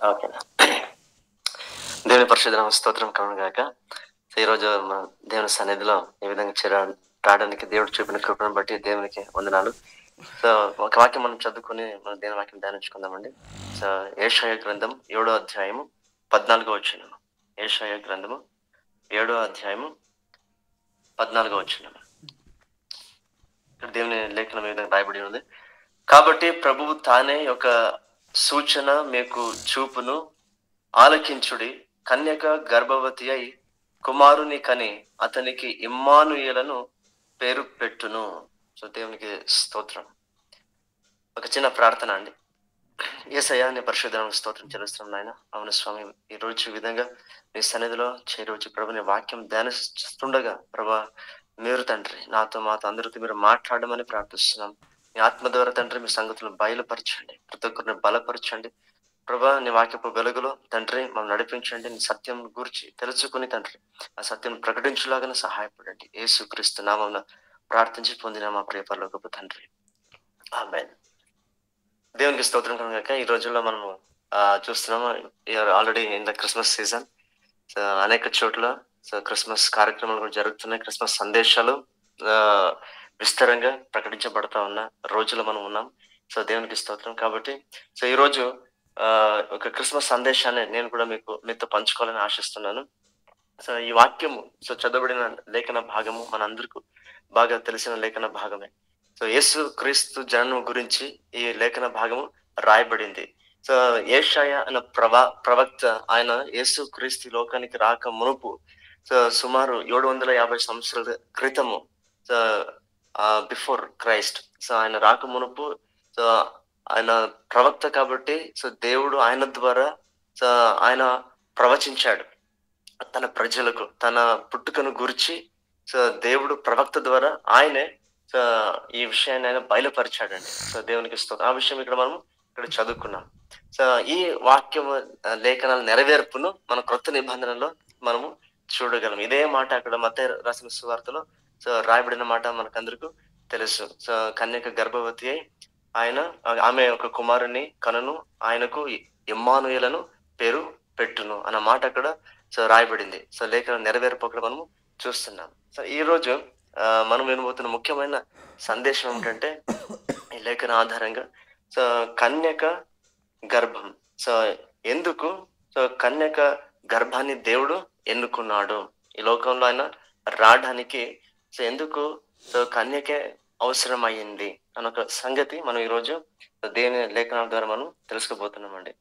ఓకేనా. దేవుని పరిశుద్ధ నామ స్తోత్రం కలుగును గాక. ఈరోజు మన దేవుని సన్నిధిలో ఈ విధంగా రావడానికి దేవుడు చూపిన కృపను బట్టి దేవునికి వందనాలు. సో ఒక వాక్యం మనం చదువుకొని మన దేవుని వాక్యం ధ్యానించుకుందామండి. సో యెషయా గ్రంథం 7వ అధ్యాయము 14వ వచనం. యెషయా గ్రంథము 7వ అధ్యాయము 14వ వచనం. ఇక్కడ దేవుని లేఖనం ఈ విధంగా రాయబడి ఉంది. కాబట్టి ప్రభువు తానే ఒక సూచన మీకు చూపును, ఆలకించుడి. కన్యక గర్భవతి అయి కుమారుని కని అతనికి ఇమ్మానుయేలను పేరు పెట్టును. సో దేవునికి స్తోత్రం. ఒక చిన్న ప్రార్థన అండి. యేసయ్యా నీ పరిశుద్ధనామమునకు స్తోత్రం చెల్లిస్తున్నాం నాయన. అవును స్వామి, ఈ రోజు ఈ విధంగా నీ సన్నిధిలో చేరవచ్చు ప్రభు. నీ వాక్యం ధ్యానిస్తుండగా ప్రభా, మీరు తండ్రి నాతో మాతో అందరితో మీరు మాట్లాడమని ప్రార్థిస్తున్నాం. మీ ఆత్మ ద్వారా తండ్రి మీ సంగతులను బయలుపరచండి, ప్రతి ఒక్కరిని బలపరచండి ప్రభా. నీ వాక్యపు వెలుగులో తండ్రి మమ్మల్ని నడిపించండి. నీ సత్యం గురించి తెలుసుకుని తండ్రి ఆ సత్యం ప్రకటించులాగానే సహాయపడండి. యేసుక్రీస్తు నామమున ప్రార్థించి పొందిన మా ప్రియ పరలోకపు తండ్రి, ఆమేన్. దేవునికి స్తోత్రం కనుక ఈ రోజుల్లో మనము చూస్తున్నాము, already in the Christmas season. So అనేక చోట్ల సో క్రిస్మస్ కార్యక్రమాలు కూడా జరుగుతున్నాయి. క్రిస్మస్ సందేశాలు విస్తారంగా ప్రకటించబడతా ఉన్న రోజులో మనం ఉన్నాం. సో దేవునికి స్తోత్రం. కాబట్టి సో ఈ రోజు ఒక క్రిస్మస్ సందేశాన్ని నేను కూడా మీతో పంచుకోవాలని ఆశిస్తున్నాను. సో ఈ వాక్యము సో చదవబడిన లేఖన భాగము మనందరికీ బాగా తెలిసిన లేఖన భాగమే. సో యేసు క్రీస్తు జననం గురించి ఈ లేఖన భాగము రాయబడింది. సో యెషయా అన్న ప్రవక్త ఆయన యేసు క్రీస్తు లోకానికి రాక మునుపు సో సుమారు 750 సంవత్సరాల క్రితము, సో బిఫోర్ క్రైస్ట్, సో ఆయన రాక మునుపు సో ఆయన ప్రవక్త కాబట్టి సో దేవుడు ఆయన ద్వారా సో ఆయన ప్రవచించాడు తన ప్రజలకు తన పుట్టుకను గురించి. సో దేవుడు ప్రవక్త ద్వారా ఆయనే సో ఈ విషయాన్ని ఆయన బయలుపరిచాడండి. సో దేవునికి స్తోత్రం. ఆ విషయం ఇక్కడ చదువుకున్నాం. సో ఈ వాక్యం లేఖనాల నెరవేర్పును మన క్రొత్త నిబంధనలో మనము చూడగలం. ఇదే మాట అక్కడ మత్తయి రాసిన సువార్తలో సో రాయబడిన మాట మనకందరికీ తెలుసు. సో కన్యక గర్భవతి అయి ఆమె ఒక కుమారుని కనును, ఆయనకు ఇమ్మానుయేలను పేరు పెట్టును అన్న మాట అక్కడ సో రాయబడింది. సో లేఖన నెరవేర్పు అక్కడ మనము చూస్తున్నాం. సో ఈ రోజు మనం వినబోతున్న ముఖ్యమైన సందేశం ఏమిటంటే ఈ లేఖన ఆధారంగా సో కన్యక గర్భం. సో ఎందుకు సో కన్యక గర్భాన్ని దేవుడు ఎన్నుకున్నాడు ఈ లోకంలో ఆయన రావడానికి? సో ఎందుకు సో కన్యకే అవసరం అయ్యింది అన్న ఒక సంగతి మనం ఈరోజు దేవుని లేఖనాల ద్వారా మనం తెలుసుకోబోతున్నామండి.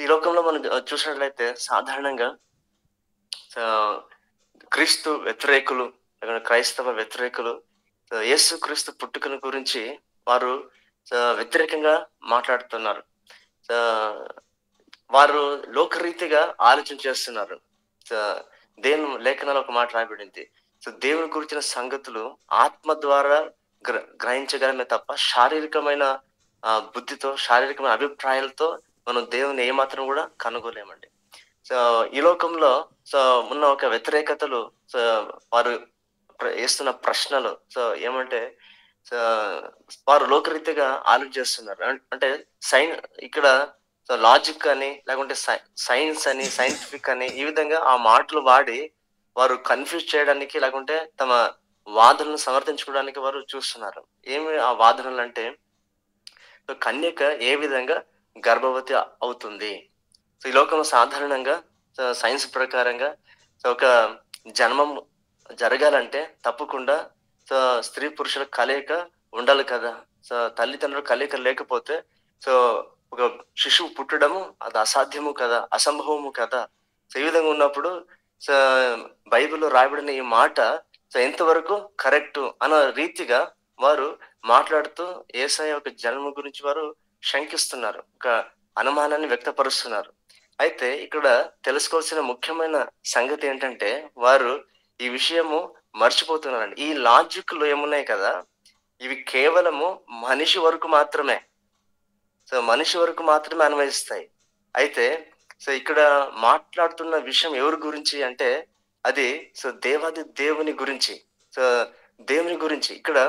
ఈ లోకంలో మనం చూసినట్లయితే సాధారణంగా క్రీస్తు వ్యతిరేకులు, క్రైస్తవ వ్యతిరేకులు యేసు క్రీస్తు పుట్టుకను గురించి వారు వ్యతిరేకంగా మాట్లాడుతున్నారు. వారు లోకరీతిగా ఆలోచన చేస్తున్నారు. దేవుని లేఖనాలు ఒక మాట రాయబడింది. సో దేవుని గురించిన సంగతులు ఆత్మ ద్వారా గ్రహించగలమే తప్ప శారీరకమైన బుద్ధితో శారీరకమైన అభిప్రాయాలతో మనం దేవుని ఏమాత్రం కూడా కనుగోలేమండి. సో ఈ లోకంలో సో ఉన్న ఒక వ్యతిరేకతలు సో వారు వేస్తున్న ప్రశ్నలు సో ఏమంటే వారు లోకరీతిగా ఆలోచిస్తున్నారు. అంటే ఇక్కడ లాజిక్ అని లేకుంటే సైన్స్ అని సైంటిఫిక్ అని ఈ విధంగా ఆ మాటలు వాడి వారు కన్ఫ్యూజ్ చేయడానికి లేకుంటే తమ వాదనలను సమర్థించుకోవడానికి వారు చూస్తున్నారు. ఏమి ఆ వాదనలు అంటే కన్యక ఏ విధంగా గర్భవతి అవుతుంది? సో ఈ లోకంలో సాధారణంగా సైన్స్ ప్రకారంగా ఒక జన్మం జరగాలంటే తప్పకుండా సో స్త్రీ పురుషుల కలయిక ఉండాలి కదా. సో తల్లిదండ్రుల కలయిక లేకపోతే సో ఒక శిశువు పుట్టడము అది అసాధ్యము కదా, అసంభవము కదా. సో ఈ విధంగా ఉన్నప్పుడు సో బైబిల్లో రాయబడిన ఈ మాట సో ఎంతవరకు కరెక్ట్ అన్న రీతిగా వారు మాట్లాడుతూ యేసయ్య యొక్క జన్మ గురించి వారు శంకిస్తున్నారు, ఒక అనుమానాన్ని వ్యక్తపరుస్తున్నారు. అయితే ఇక్కడ తెలుసుకోవాల్సిన ముఖ్యమైన సంగతి ఏంటంటే వారు ఈ విషయము మర్చిపోతున్నారండి. ఈ లాజిక్లు ఏమున్నాయి కదా, ఇవి కేవలము మనిషి వరకు మాత్రమే. సో మనిషి వరకు మాత్రమే అన్వయిస్తాయి. అయితే సో ఇక్కడ మాట్లాడుతున్న విషయం ఎవరి గురించి అంటే అది సో దేవాది దేవుని గురించి. సో దేవుని గురించి ఇక్కడ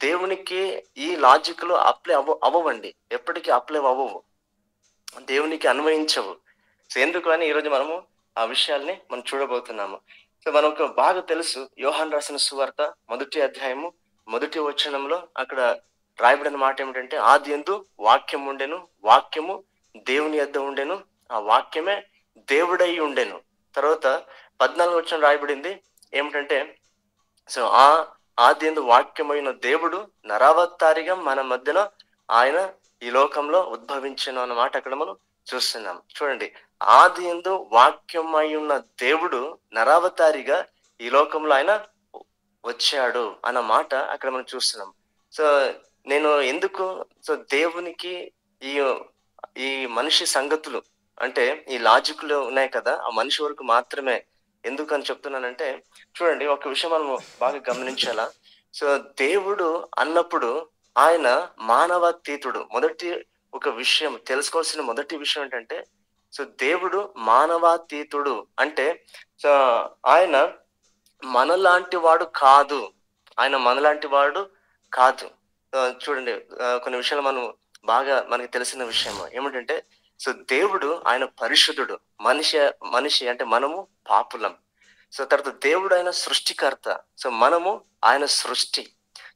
దేవునికి ఈ లాజిక్ లో అప్లై అవ్వండి, ఎప్పటికీ అప్లై అవ్వవు. దేవునికి అన్వయించవు. సో ఎందుకు అని ఈరోజు మనము ఆ విషయాల్ని మనం చూడబోతున్నాము. సో మనకు బాగా తెలుసు యోహాను రాసిన సువార్త 1 అధ్యాయము 1 వచనంలో అక్కడ రాయబడిన మాట ఏమిటంటే, ఆదియందు వాక్యం ఉండెను, వాక్యము దేవుని యొద్ద ఉండెను, ఆ వాక్యమే దేవుడై ఉండెను. తర్వాత 14 వచనం రాయబడింది ఏమిటంటే, సో ఆదియందు వాక్యమైన దేవుడు నరావతారిగా మన మధ్యన ఆయన ఈ లోకంలో ఉద్భవించను అన్న మాట అక్కడ మనం చూస్తున్నాం. చూడండి, ఆదియందు వాక్యమై ఉన్న దేవుడు నరావతారిగా ఈ లోకంలో ఆయన వచ్చాడు అన్న మాట అక్కడ మనం చూస్తున్నాం. సో నేను ఎందుకు దేవునికి ఈ ఈ మనిషి సంగతులు అంటే ఈ లాజిక్లు ఉన్నాయి కదా, ఆ మనిషి వరకు మాత్రమే ఎందుకని చెప్తున్నానంటే, చూడండి ఒక విషయం మనం బాగా గమనించాలా. సో దేవుడు అన్నప్పుడు ఆయన మానవాతీతుడు. మొదటి ఒక విషయం తెలుసుకోవాల్సిన మొదటి విషయం ఏంటంటే, సో దేవుడు మానవాతీతుడు అంటే సో ఆయన మనలాంటి వాడు కాదు. ఆయన మనలాంటి వాడు కాదు. చూడండి, కొన్ని విషయాలు మనం బాగా మనకి తెలిసిన విషయం ఏమిటంటే, సో దేవుడు ఆయన పరిశుద్ధుడు, మనిషి అంటే మనము పాపులం. సో తర్వాత దేవుడు ఆయన సృష్టికర్త, సో మనము ఆయన సృష్టి.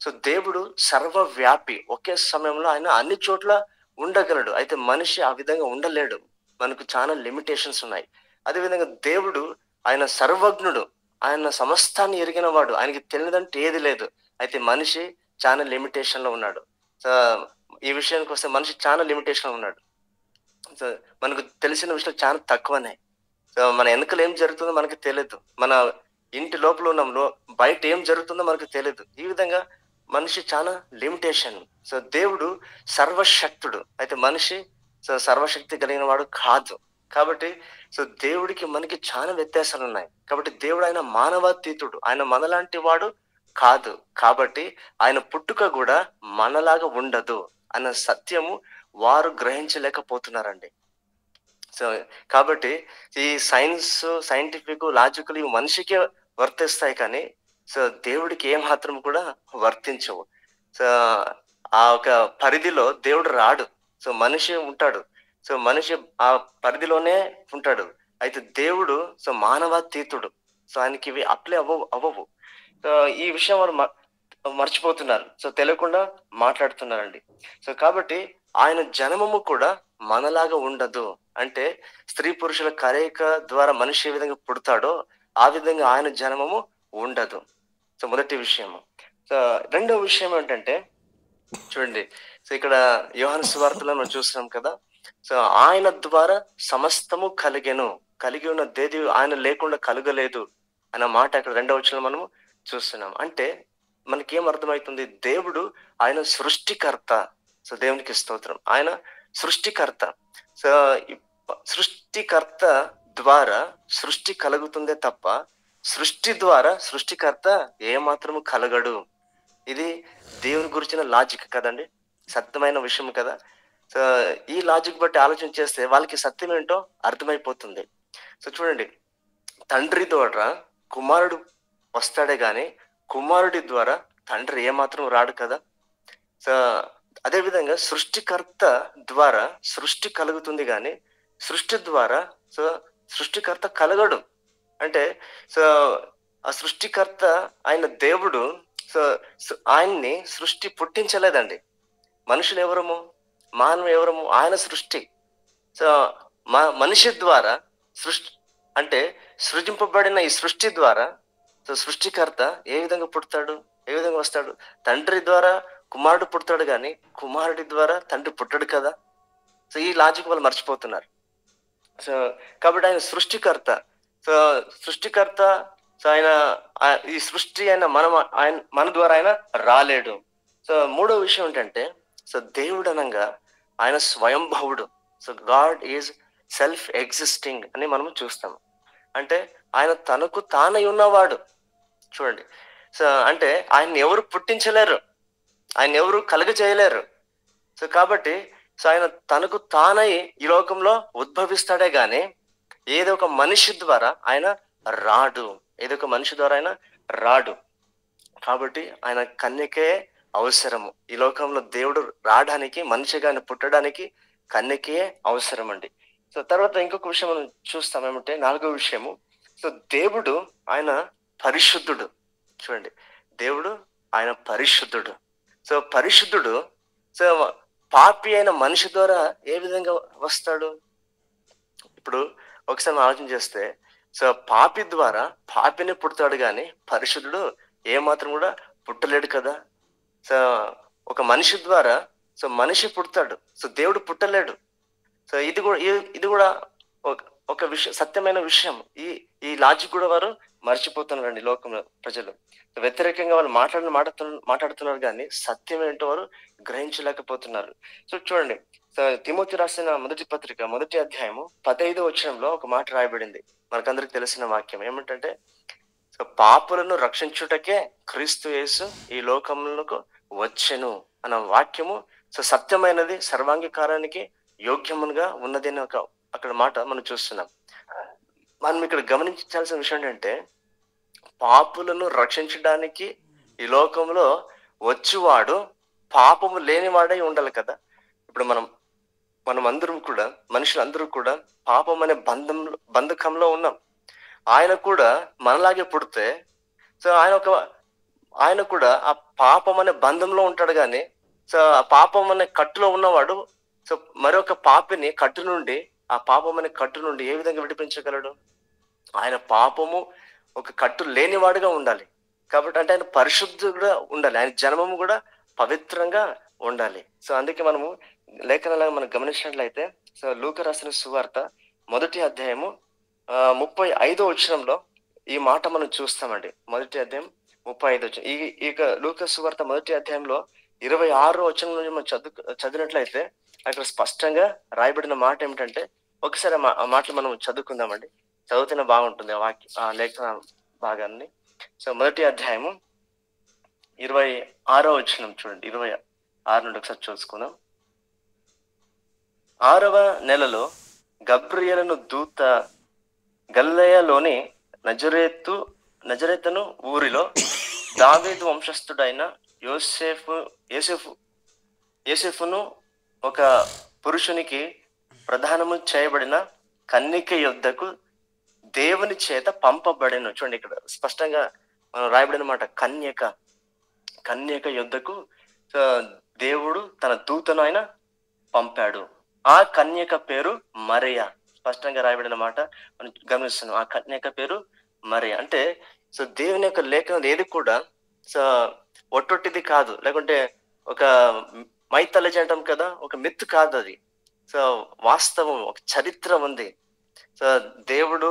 సో దేవుడు సర్వవ్యాపి, ఒకే సమయంలో ఆయన అన్ని చోట్ల ఉండగలడు. అయితే మనిషి ఆ విధంగా ఉండలేడు, మనకు చాలా లిమిటేషన్స్ ఉన్నాయి. అదేవిధంగా దేవుడు ఆయన సర్వజ్ఞుడు, ఆయన సమస్తాన్ని ఎరిగిన వాడు, ఆయనకి తెలియదంటే ఏది లేదు. అయితే మనిషి చాలా లిమిటేషన్ లో ఉన్నాడు. సో ఈ విషయానికి వస్తే మనిషి చాలా లిమిటేషన్ లో ఉన్నాడు. సో మనకు తెలిసిన విషయాలు చాలా తక్కువనే. సో మన వెనుకలు ఏం జరుగుతుందో మనకు తెలియదు, మన ఇంటి లోపల ఉన్నాంలో బయట ఏం జరుగుతుందో మనకు తెలియదు. ఈ విధంగా మనిషి చాలా లిమిటేషన్. సో దేవుడు సర్వశక్తుడు, అయితే మనిషి సో సర్వశక్తి కలిగిన వాడు కాదు. కాబట్టి సో దేవుడికి మనకి చాలా వ్యత్యాసాలు ఉన్నాయి. కాబట్టి దేవుడు ఆయన మానవాతీతుడు, ఆయన మనలాంటి వాడు కాదు. కాబట్టి ఆయన పుట్టుక కూడా మనలాగా ఉండదు అన్న సత్యము వారు గ్రహించలేకపోతున్నారండి. సో కాబట్టి ఈ సైంటిఫిక్ లాజికల్ ఇవి మనిషికే వర్తిస్తాయి, కానీ సో దేవుడికి ఏ మాత్రం కూడా వర్తించవు. సో ఆ ఒక పరిధిలో దేవుడు రాడు. సో మనిషి ఉంటాడు, సో మనిషి ఆ పరిధిలోనే ఉంటాడు. అయితే దేవుడు సో మానవాతీతుడు, సో ఆయనకి ఇవి అప్లై అవ్వవు. సో ఈ విషయం వారు మర్చిపోతున్నారు, సో తెలియకుండా మాట్లాడుతున్నారండి. సో కాబట్టి ఆయన జన్మము కూడా మనలాగా ఉండదు. అంటే స్త్రీ పురుషుల కలయిక ద్వారా మనిషి ఏ విధంగా పుడతాడో ఆ విధంగా ఆయన జన్మము ఉండదు. సో మొదటి విషయము. సో రెండవ విషయం ఏంటంటే, చూడండి, సో ఇక్కడ యోహాను సువార్తలో మనం చూస్తున్నాం కదా, సో ఆయన ద్వారా సమస్తము కలిగి ఉన్న దేది ఆయన లేకుండా కలగలేదు అన్న మాట అక్కడ రెండవ వచనంలో మనము చూస్తున్నాం. అంటే మనకేం అర్థమవుతుంది, దేవుడు ఆయన సృష్టికర్త. సో దేవునికి స్తోత్రం, ఆయన సృష్టికర్త. సో సృష్టికర్త ద్వారా సృష్టి కలుగుతుందే తప్ప సృష్టి ద్వారా సృష్టికర్త ఏమాత్రము కలగడు. ఇది దేవుని గురించిన లాజిక్ కదండి, సత్యమైన విషయం కదా. సో ఈ లాజిక్ బట్టి ఆలోచన చేస్తే వాళ్ళకి సత్యం ఏంటో అర్థమైపోతుంది. సో చూడండి, తండ్రి ద్వారా కుమారుడు వస్తాడే గాని కుమారుడి ద్వారా తండ్రి ఏమాత్రం రాడు కదా. సో అదే విధంగా సృష్టికర్త ద్వారా సృష్టి కలుగుతుంది కానీ సృష్టి ద్వారా సో సృష్టికర్త కలగడు. అంటే సో ఆ సృష్టికర్త ఆయన దేవుడు. సో ఆయన్ని సృష్టి పుట్టించలేదండి. మనుషులు ఎవరము, మానవ ఎవరము, ఆయన సృష్టి. సో మనిషి ద్వారా సృష్టి అంటే సృజింపబడిన ఈ సృష్టి ద్వారా సో సృష్టికర్త ఏ విధంగా పుడతాడు, ఏ విధంగా వస్తాడు? తండ్రి ద్వారా కుమారుడు పుడతాడు కానీ కుమారుడి ద్వారా తండ్రి పుట్టడు కదా. సో ఈ లాజిక్ వాళ్ళు మర్చిపోతున్నారు. సో కాబట్టి ఆయన సృష్టికర్త. సో సృష్టికర్త. సో ఆయన ఈ సృష్టి ఆయన మన ద్వారా ఆయన రాలేడు. సో మూడో విషయం ఏంటంటే, సో దేవుడు అనగా ఆయన స్వయంభవుడు. So God is self existing అని మనము చూస్తాం. అంటే ఆయన తనకు తానై ఉన్నవాడు. చూడండి, సో అంటే ఆయన ఎవరు పుట్టించలేరు, ఆయన ఎవరు కలుగజేయలేరు. సో కాబట్టి సో ఆయన తనకు తానై ఈ లోకంలో ఉద్భవిస్తాడే గాని ఏదో ఒక మనిషి ద్వారా ఆయన రాడు. ఏదో ఒక మనిషి ద్వారా ఆయన రాడు. కాబట్టి ఆయన కన్యకే అవసరము. ఈ లోకంలో దేవుడు రావడానికి, మనిషిగా ఆయన పుట్టడానికి కన్యకే అవసరం అండి. సో తర్వాత ఇంకొక విషయం మనం చూస్తాం ఏమంటే 4వ విషయము. సో దేవుడు ఆయన పరిశుద్ధుడు. చూడండి, దేవుడు ఆయన పరిశుద్ధుడు. సో పరిశుద్ధుడు. సో పాపి అయిన మనిషి ద్వారా ఏ విధంగా వస్తాడు? ఇప్పుడు ఒకసారి మనం ఆలోచన చేస్తే, సో పాపి ద్వారా పాపిని పుడతాడు కానీ పరిశుద్ధుడు ఏమాత్రం కూడా పుట్టలేడు కదా. సో ఒక మనిషి ద్వారా సో మనిషి పుడతాడు, సో దేవుడు పుట్టలేడు. సో ఇది కూడా ఒక విషయం, సత్యమైన విషయం. ఈ ఈ లాజిక్ కూడా వారు మర్చిపోతున్నారండి లోకంలో ప్రజలు. వ్యతిరేకంగా వాళ్ళు మాట్లాడుతున్నారు కానీ సత్యం ఏంటో వారు గ్రహించలేకపోతున్నారు. సో చూడండి, సో తిమోతి రాసిన మొదటి పత్రిక 1వ అధ్యాయము 15వ వచనంలో ఒక మాట రాయబడింది. మనకందరికి తెలిసిన వాక్యం ఏమిటంటే, సో పాపులను రక్షించుటకే క్రీస్తు యేసు ఈ లోకములకు వచ్చెను అన్న వాక్యము సో సత్యమైనది, సర్వాంగీకారానికి యోగ్యముగా ఉన్నది అని అక్కడ మాట మనం చూస్తున్నాం. మనం ఇక్కడ గమనించాల్సిన విషయం ఏంటంటే, పాపులను రక్షించడానికి ఈ లోకంలో వచ్చువాడు పాపము లేనివాడై ఉండాలి కదా. ఇప్పుడు మనం అందరం కూడా, మనుషులందరూ కూడా పాపం అనే బంధకంలో ఉన్నాం. ఆయన కూడా మనలాగే పుడితే సో ఆయన కూడా ఆ పాపం అనే బంధంలో ఉంటాడు కానీ, సో ఆ పాపం అనే కట్టులో ఉన్నవాడు సో మరొక పాపిని కట్టు నుండి, ఆ పాపం అనే కట్టు నుండి ఏ విధంగా విడిపించగలడు? ఆయన పాపము ఒక కట్టు లేనివాడుగా ఉండాలి. కాబట్టి అంటే ఆయన పరిశుద్ధుడుగా ఉండాలి, ఆయన జన్మము కూడా పవిత్రంగా ఉండాలి. సో అందుకే మనము లేఖనాలను మనం గమనించినట్లయితే, సో లూకా రాసిన సువార్త 1వ అధ్యాయము 35వ వచనంలో ఈ మాట మనం చూస్తామండి. 1వ అధ్యాయం 35వ వచనం. ఈ లూకా సువార్త 1వ అధ్యాయంలో 26వ వచనం నుంచి మనం చదివినట్లయితే అక్కడ స్పష్టంగా రాయబడిన మాట ఏమిటంటే, ఒకసారి ఆ మాటలు మనం చదువుకుందామండి. చదివితేనే బాగుంటుంది ఆ లేఖన భాగాన్ని. సో 1వ అధ్యాయము 26వ వచనం చూడండి. 26 నుండి ఒకసారి చూసుకుందాం. 6వ నెలలో గబ్రియేలును దూత గలిలయలోని నజరేతును ఊరిలో దావీదు వంశస్థుడైన యోసేఫును ఒక పురుషునికి ప్రధానము చేయబడిన కన్యక యొద్దకు దేవుని చేత పంపబడెను. చూడండి, ఇక్కడ స్పష్టంగా మనం రాయబడిన మాట కన్యక యొద్దకు దేవుడు తన దూతను ఆయన పంపాడు. ఆ కన్యక పేరు మరియ. స్పష్టంగా రాయబడిన మాట మనం గమనిస్తున్నాం. ఆ కన్యక పేరు మరియ. అంటే సో దేవుని యొక్క లేఖనం ఏది కూడా సో ఒట్టొట్టిది కాదు, లేకుంటే ఒక మైథాలజీ అంటాం కదా, ఒక మిత్ కాదు అది. సో వాస్తవం, ఒక చరిత్ర ఉంది. సో దేవుడు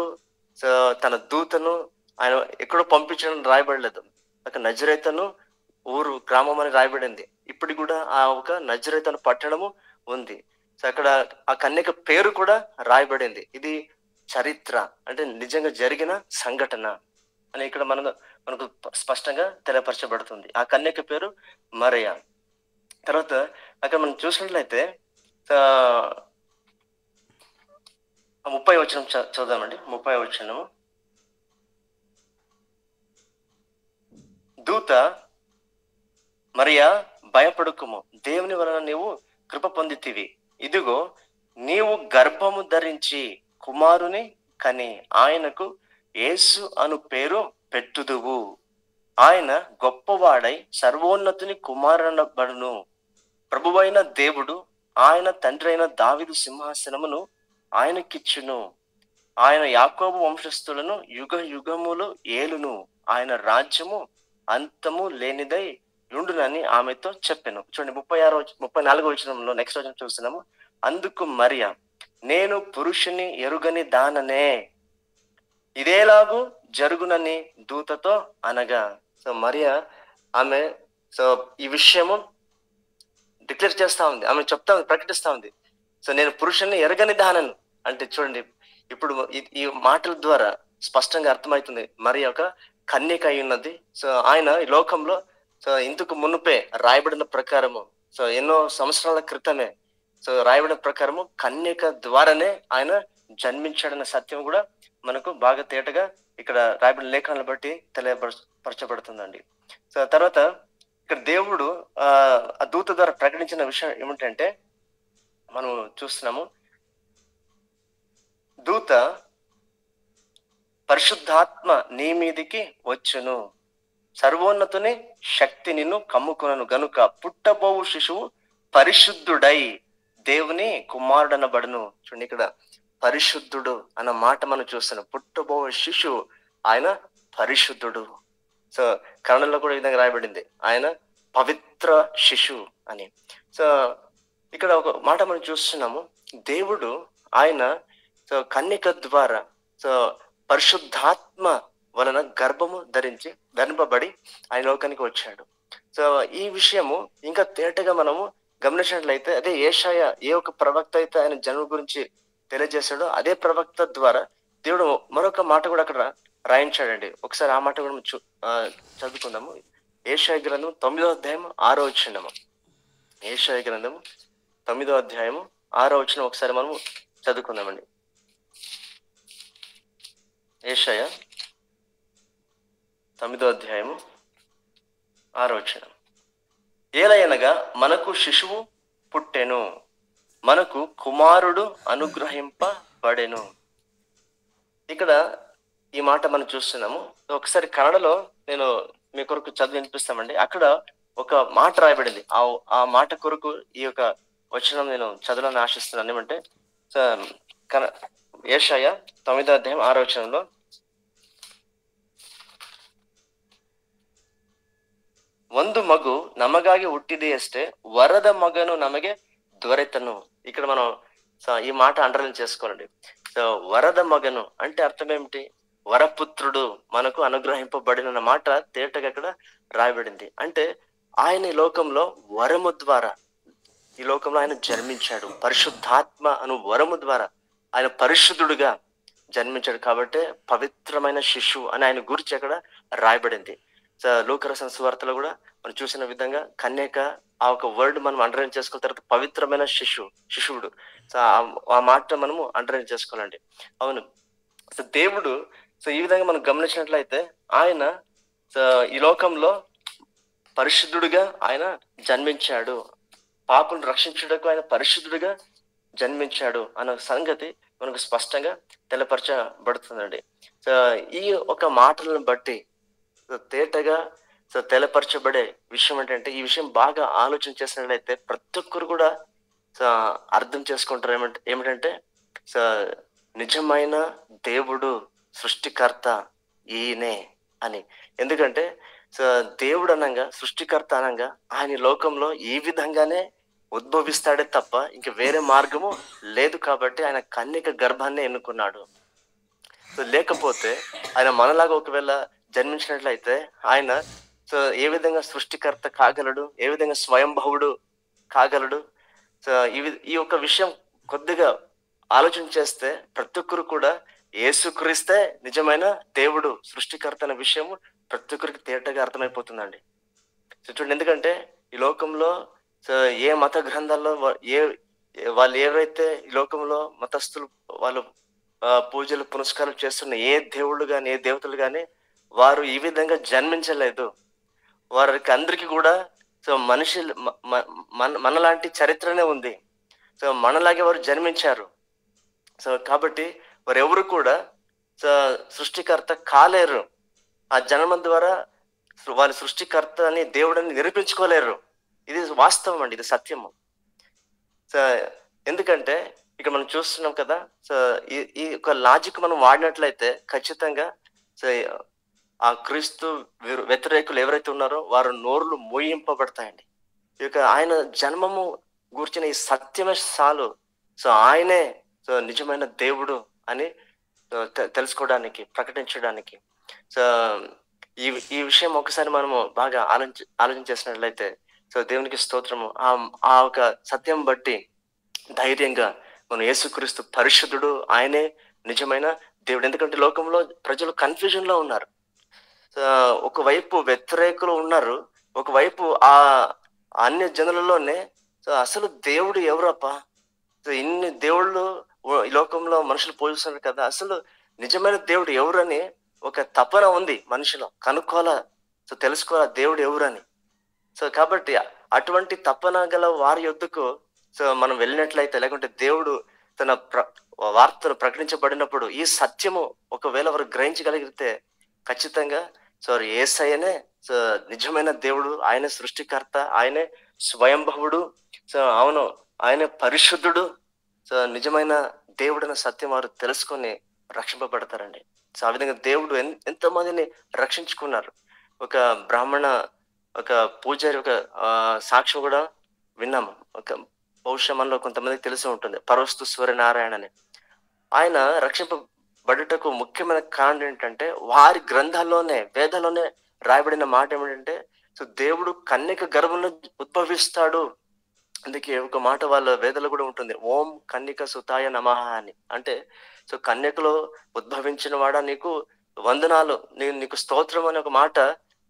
సో తన దూతను ఆయన ఎక్కడో పంపించడం రాయబడలేదు. ఒక నజరేతను ఊరు, గ్రామం అని రాయబడింది. ఇప్పుడు కూడా ఆ ఒక నజరేతను పట్టణము ఉంది. సో అక్కడ ఆ కన్యక పేరు కూడా రాయబడింది. ఇది చరిత్ర, అంటే నిజంగా జరిగిన సంఘటన అని ఇక్కడ మనకు స్పష్టంగా తెలియపరచబడుతుంది. ఆ కన్యక పేరు మరియ. తర్వాత అక్కడ మనం చూసినట్లయితే 30వ వచనం చదువుదామండి. 30వ వచనము. దూత మరియా, భయపడుకుము, దేవుని వలన నీవు కృప పొందితివి. ఇదిగో నీవు గర్భము ధరించి కుమారుని కని ఆయనకు యేసు అను పేరు పెట్టుదువు. ఆయన గొప్పవాడై సర్వోన్నతుని కుమారునబడును. ప్రభువైన దేవుడు ఆయన తండ్రి అయిన దావీదు సింహాసనమును ఆయనకిచ్చును. ఆయన యాకోబు వంశస్థులను యుగ యుగములు ఏలును. ఆయన రాజ్యము అంతము లేనిదై ఉండునని ఆమెతో చెప్పాను. చూడండి, 34వ వచనంలో నెక్స్ట్ వచనం చూస్తున్నాము. అందుకు మరియ, నేను పురుషుని ఎరుగని దాననే, ఇదేలాగూ జరుగునని దూతతో అనగా. సో మరియ ఆమె సో ఈ విషయము డిక్లేర్ చేస్తా ఉంది, ఆమె ప్రకటిస్తా ఉంది. సో నేను పురుషుని ఎరగని దానను అంటే చూడండి, ఇప్పుడు ఈ మాటల ద్వారా స్పష్టంగా అర్థమవుతుంది మరి ఒక కన్యక అయి ఉన్నది. సో ఆయన ఈ లోకంలో సో ఇందుకు మునుపే రాయబడిన ప్రకారము, సో ఎన్నో సంవత్సరాల క్రితమే సో రాయబడిన ప్రకారము కన్యక ద్వారానే ఆయన జన్మించాడన్న సత్యం కూడా మనకు బాగా తేటగా ఇక్కడ రాయబడిన లేఖనాలను బట్టి తెలియపరచబడుతుందండి. సో తర్వాత ఇక్కడ దేవుడు ఆ దూత ద్వారా ప్రకటించిన విషయం ఏమిటంటే, మనం చూస్తున్నాము. దూత పరిశుద్ధాత్మ నీ మీదికి వచ్చును, సర్వోన్నతుని శక్తి నిన్ను కమ్ముకొనను గనుక పుట్టబోవు శిశువు పరిశుద్ధుడై దేవుని కుమారుడనబడును. చూడండి, ఇక్కడ పరిశుద్ధుడు అన్న మాట మనం చూస్తున్నాం. పుట్టబోవు శిశువు ఆయన పరిశుద్ధుడు. సో కన్నడలో కూడా ఈ విధంగా రాయబడింది, ఆయన పవిత్ర శిశువు అని. సో ఇక్కడ ఒక మాట మనం చూస్తున్నాము, దేవుడు ఆయన సో కన్యక ద్వారా సో పరిశుద్ధాత్మ వలన గర్భము ధరింపబడి ఆయన లోకానికి వచ్చాడు. సో ఈ విషయము ఇంకా తేటగా మనము గమనించినట్లయితే, అదే యేషయా ఏ ఒక ప్రవక్త అయితే ఆయన జన్మ గురించి తెలియజేశాడో అదే ప్రవక్త ద్వారా దేవుడు మరొక మాట కూడా అక్కడ రాయించాడండి. ఒకసారి ఆ మాట కూడా చదువుకుందాము. యేషయా గ్రంథం 9వ అధ్యాయం 6వ వచనము. యేషయా గ్రంథము 9వ అధ్యాయము 6వ వచనం ఒకసారి మనము చదువుకుందామండి. యేషయా 9వ అధ్యాయము 6వ వచనం. ఏలయనగా మనకు శిశువు పుట్టెను, మనకు కుమారుడు అనుగ్రహింపబడెను. ఇక్కడ ఈ మాట మనం చూస్తున్నాము. ఒకసారి కన్నడలో నేను మీ కొరకు చదివి వినిపిస్తామండి. అక్కడ ఒక మాట రాయబడింది. ఆ మాట కొరకు ఈ యొక్క వచనం నేను చదవాలని ఆశిస్తున్నాను. ఏమంటే యేషయా 9వ అధ్యాయం 6వ వచనంలో, ಒಂದು ಮಗು ನಮಗಾಗಿ ಹುಟ್ಟಿದೆ ಅಷ್ಟೇ, ವರದ ಮಗನು ನಮಗೆ దొరెతను. ఇక్కడ మనం ఈ మాట అండర్లైన్ చేసుకోవాలండి. సో వరద మగను అంటే అర్థం ఏమిటి? వరపుత్రుడు మనకు అనుగ్రహింపబడిన మాట తేటగా అక్కడ రాయబడింది. అంటే ఆయన ఈ లోకంలో వరము ద్వారా ఈ లోకంలో ఆయన జన్మించాడు. పరిశుద్ధాత్మ అను వరము ద్వారా ఆయన పరిశుద్ధుడుగా జన్మించాడు. కాబట్టి పవిత్రమైన శిశువు అని ఆయన గురించి అక్కడ రాయబడింది. సో లూకా రాసిన సువార్తలో కూడా మనం చూసిన విధంగా కన్యక ఆ ఒక వర్డ్ మనం అండర్లైన్ చేసుకున్న తర్వాత పవిత్రమైన శిశువుడు. సో ఆ మాట మనము అండర్లైన్ చేసుకోవాలండి. అవును, సో దేవుడు సో ఈ విధంగా మనం గమనించినట్లయితే ఆయన సో ఈ లోకంలో పరిశుద్ధుడుగా ఆయన జన్మించాడు. పాపులను రక్షించుటకు ఆయన పరిశుద్ధుడిగా జన్మించాడు అన్న సంగతి మనకు స్పష్టంగా తెలపరచబడుతుందండి. సో ఈ ఒక మాటలను బట్టి తేటగా సో తెలపరచబడే విషయం ఏంటంటే, ఈ విషయం బాగా ఆలోచన చేసినట్లయితే ప్రతి ఒక్కరు కూడా సో అర్థం చేసుకుంటారు. ఏమిటంటే సో నిజమైన దేవుడు సృష్టికర్త ఈయనే అని. ఎందుకంటే సో దేవుడు అనంగా, సృష్టికర్త అనంగా ఆయన లోకంలో ఈ విధంగానే ఉద్భవిస్తాడే తప్ప ఇంక వేరే మార్గము లేదు. కాబట్టి ఆయన కన్యక గర్భాన్ని ఎన్నుకున్నాడు. సో లేకపోతే ఆయన మనలాగా ఒకవేళ జన్మించినట్లయితే ఆయన సో ఏ విధంగా సృష్టికర్త కాగలడు, ఏ విధంగా స్వయంభవుడు కాగలడు? సో ఈ యొక్క విషయం కొద్దిగా ఆలోచన చేస్తే ప్రతి ఒక్కరు కూడా యేసుక్రీస్తే నిజమైన దేవుడు సృష్టికర్త అనే విషయం ప్రతి ఒక్కరికి తేటగా అర్థమైపోతుందండి. సో చూడండి, ఎందుకంటే ఈ లోకంలో సో ఏ మత గ్రంథాల్లో వాళ్ళు ఎవరైతే ఈ లోకంలో మతస్థులు వాళ్ళు పూజలు పునస్కారాలు చేస్తున్న ఏ దేవుళ్ళు కానీ ఏ దేవతలు కానీ వారు ఈ విధంగా జన్మించలేదు. వారికి అందరికీ కూడా సో మనిషి మనలాంటి చరిత్రనే ఉంది. సో మనలాగే వారు జన్మించారు. సో కాబట్టి వారు ఎవరు కూడా సో సృష్టికర్త కాలేరు. ఆ జన్మం ద్వారా వారి సృష్టికర్త అని దేవుడని నిరూపించుకోలేరు. ఇది వాస్తవం అండి, ఇది సత్యము. సో ఎందుకంటే ఇక్కడ మనం చూస్తున్నాం కదా, సో ఈ ఒక లాజిక్ మనం వాడినట్లయితే ఖచ్చితంగా సో ఆ క్రీస్తు వ్యతిరేకులు ఎవరైతే ఉన్నారో వారు నోరులు మోయింపబడతాయండి. ఇక ఆయన జన్మము గురించిన ఈ సత్యమే చాలు సో ఆయనే సో నిజమైన దేవుడు అని తెలుసుకోవడానికి, ప్రకటించడానికి. సో ఈ విషయం ఒకసారి మనము బాగా ఆలోచన చేసినట్లయితే సో దేవునికి స్తోత్రము. ఆ ఒక సత్యం బట్టి ధైర్యంగా మనం యేసుక్రీస్తు పరిశుద్ధుడు, ఆయనే నిజమైన దేవుడు. ఎందుకంటే లోకంలో ప్రజలు కన్ఫ్యూజన్ లో ఉన్నారు. ఒకవైపు వ్యతిరేకులు ఉన్నారు, ఒకవైపు ఆ అన్య జనులలోనే సో అసలు దేవుడు ఎవరప్ప, సో ఇన్ని దేవుళ్ళు ఈ లోకంలో మనుషులు పూజిస్తున్నారు కదా, అసలు నిజమైన దేవుడు ఎవరని ఒక తపన ఉంది మనిషిలో. కనుక్కోవాలా, సో తెలుసుకోవాలా దేవుడు ఎవరని. సో కాబట్టి అటువంటి తపన గల వారి యొద్దకు సో మనం వెళ్ళినట్లయితే, లేకుంటే దేవుడు తన వార్తలు ప్రకటించబడినప్పుడు ఈ సత్యము ఒకవేళ వారు గ్రహించగలిగితే ఖచ్చితంగా సో యేసయ్యనే సో నిజమైన దేవుడు, ఆయనే సృష్టికర్త, ఆయనే స్వయంభవుడు. సో అవును, ఆయనే పరిశుద్ధుడు. సో నిజమైన దేవుడైన సత్యం వారు తెలుసుకొని రక్షింపబడతారండి. సో ఆ విధంగా దేవుడు ఎంతో మందిని రక్షించుకున్నారు. ఒక బ్రాహ్మణ ఒక పూజారి ఒక సాక్ష్యం కూడా విన్నాము. ఒక బహుశా మనలో కొంతమందికి తెలిసి ఉంటుంది, పరవస్తు సూర్యనారాయణ అని. ఆయన రక్షింపబడుటకు ముఖ్యమైన కారణం ఏంటంటే, వారి గ్రంథాల్లోనే వేదాల్లోనే రాయబడిన మాట ఏమిటంటే, సో దేవుడు కన్యక గర్భంలో ఉద్భవిస్తాడు. అందుకే ఒక మాట వాళ్ళ వేదాలు కూడా ఉంటుంది, ఓం కన్యక సుతాయ నమః అని. అంటే సో కన్యకలో ఉద్భవించిన వాడా నీకు వందనాలు, నీకు స్తోత్రం అనే ఒక మాట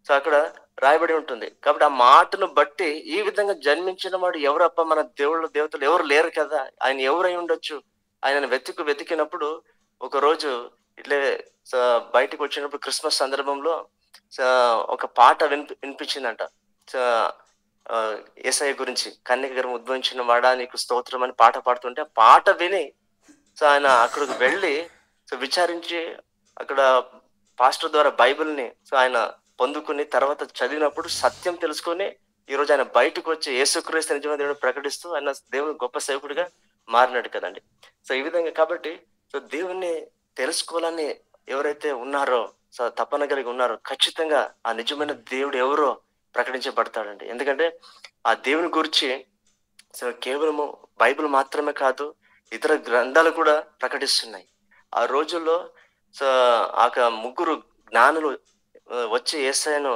సో అక్కడ రాయబడి ఉంటుంది. కాబట్టి ఆ మాటను బట్టి ఈ విధంగా జన్మించిన వాడు ఎవరప్ప, మన దేవుళ్ళు దేవతలు ఎవరు లేరు కదా, ఆయన ఎవరై ఉండొచ్చు. ఆయనను వెతికినప్పుడు ఒక రోజు ఇట్లే బయటకు వచ్చినప్పుడు క్రిస్మస్ సందర్భంలో ఒక పాట వినిపించిందంట. యేసయ్య గురించి, కన్యక గర్భం ఉద్భవించిన వాడా నీకు స్తోత్రం అని పాట పాడుతుంటే, ఆ పాట విని సో ఆయన అక్కడికి వెళ్ళి సో విచారించి అక్కడ పాస్టర్ ద్వారా బైబిల్ని సో ఆయన పొందుకుని తర్వాత చదివినప్పుడు సత్యం తెలుసుకొని ఈరోజు ఆయన బయటకు వచ్చి యేసుక్రీస్తు నిజమైన దేవుడు ప్రకటిస్తూ ఆయన దేవుని గొప్ప సేవకుడిగా మారినాడు కదండి. సో ఈ విధంగా కాబట్టి సో దేవుణ్ణి తెలుసుకోవాలని ఎవరైతే ఉన్నారో, సో తపన కలిగి ఉన్నారో, ఖచ్చితంగా ఆ నిజమైన దేవుడు ఎవరో ప్రకటించబడతాడండి. ఎందుకంటే ఆ దేవుని గురించి సో కేవలము బైబిల్ మాత్రమే కాదు, ఇతర గ్రంథాలు కూడా ప్రకటిస్తున్నాయి. ఆ రోజుల్లో సో ఆ ముగ్గురు జ్ఞానులు వచ్చి యేసయ్యను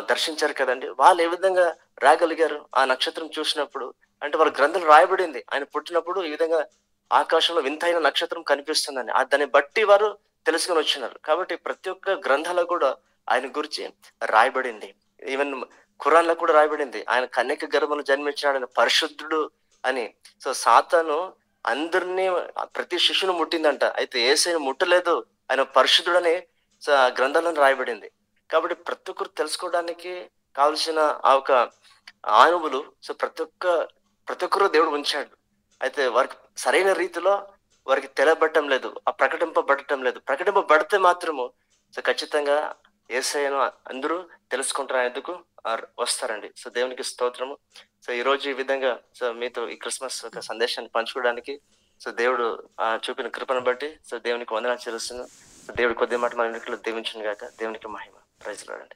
దర్శించారు కదండి. వాళ్ళు ఏ విధంగా రాగలిగారు ఆ నక్షత్రం చూసినప్పుడు అంటే, వాళ్ళ గ్రంథాలు రాయబడింది ఆయన పుట్టినప్పుడు ఈ విధంగా ఆకాశంలో వింతైన నక్షత్రం కనిపిస్తుందని. దాన్ని బట్టి వారు తెలుసుకొని వచ్చినారు. కాబట్టి ప్రతి ఒక్క గ్రంథాలు కూడా ఆయన గురించి రాయబడింది. ఈవెన్ ఖురాన్లో కూడా రాయబడింది, ఆయన కన్యక గర్భంలో జన్మించినాడని, పరిశుద్ధుడు అని. సో సాతాను అందరినీ ప్రతి శిష్యును ముట్టిందంట, అయితే యేసయ్యను ముట్టలేదు, ఆయన పరిశుద్ధుడని సో ఆ గ్రంథాలను రాయబడింది. కాబట్టి ప్రతి ఒక్కరు తెలుసుకోవడానికి కావలసిన ఆ ఒక ఆనువులు సో ప్రతి ఒక్కరు దేవుడు ఉంచాడు. అయితే వారికి సరైన రీతిలో వారికి తెలబడటం లేదు, ఆ ప్రకటింపబడటం లేదు. ప్రకటింపబడితే మాత్రము సో ఖచ్చితంగా యేసయ్యను అందరూ తెలుసుకుంటారు, ఎందుకు వస్తారండి. సో దేవునికి స్తోత్రము. సో ఈ రోజు ఈ విధంగా సో మీతో ఈ క్రిస్మస్ ఒక సందేశాన్ని పంచుకోవడానికి సో దేవుడు చూపిన కృపను బట్టి సో దేవునికి వందనాలు చెల్లిస్తున్నాను. దేవుడి కొద్ది మాట మన ఇంట్లో దీవించును గాక. దేవునికి మహిమ. Praise lord.